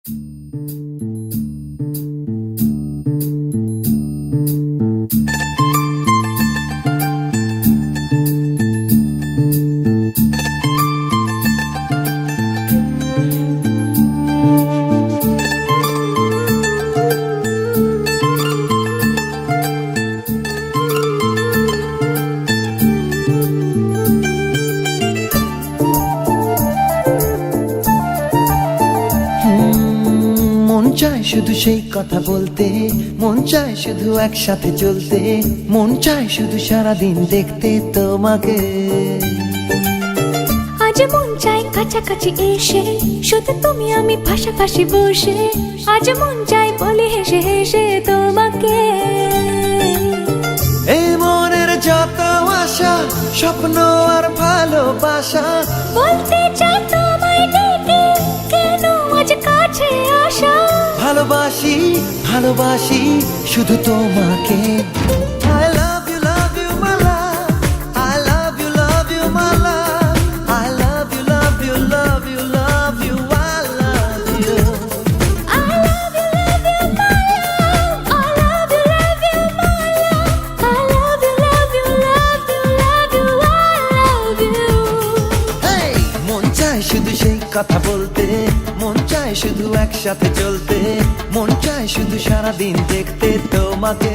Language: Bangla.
মন চায় শুধু সেই কথা বলতে, মন চায় শুধু একসাথে চলতে, মন চায় শুধু সারাদিন দেখতে তোমাকে। আজ মন চায় কাছাকাছি এসে, শুধু তুমি আমি পাশাপাশি বসে, আজ মন চায় বলে হেসে হেসে তোমাকে। এই মনের যত আশা, স্বপ্ন আর ভালোবাসা, বলতে চাই তোমায় ডেকে, কেন আজ কাছে আসা। ভালোবাসি ভালোবাসি শুধু তোমাকে। I love you my love, I love you my love, I love you love you love you love you, I love you. I love you my love, I love you my love, I love you love you love you, I love you. Hey! মন চায় শুধু সেই কথা বলতে, মন চায় শুধু একসাথে চলতে, মন চায় শুধু সারাদিন দেখতে তোমাকে।